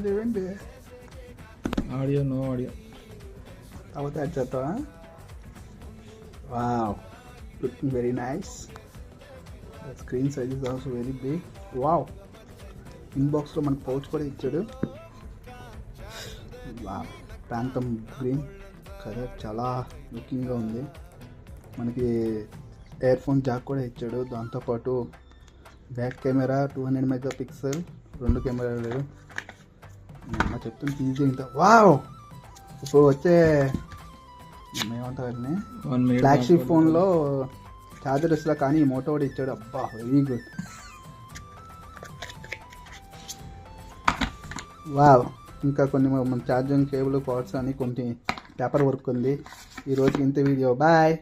చూడండి. Audio no audio. అవతే add చేస్తావా? Wow, looking very nice. The screen size is also very big. Wow, ఇన్బాక్స్లో మనకు pouch కూడా ఇచ్చాడు. వావ్, ప్రాంతం గ్రీన్ కలర్ చాలా లుకింగ్గా ఉంది. మనకి ఇయర్ ఫోన్ జాక్ కూడా ఇచ్చాడు. దాంతోపాటు బ్యాక్ కెమెరా 200 మెగాపిక్సెల్, 2 కెమెరాలు. అమ్మ చెప్తుంది ఈజీ ఇంత. వావ్, ఇప్పుడు వచ్చే ఏమంటారు ఫ్లాగ్షిప్ ఫోన్లో ఛార్జర్ ఇస్తా, కానీ ఈ మోటో కూడా ఇచ్చాడు. అబ్బా, వెరీ గుడ్. వావ్, ఇంకా కొన్ని మన ఛార్జింగ్ కేబుల్, కార్డ్స్ అని కొన్ని పేపర్ వర్క్ ఉంది. ఈరోజు ఇంత వీడియో. బాయ్.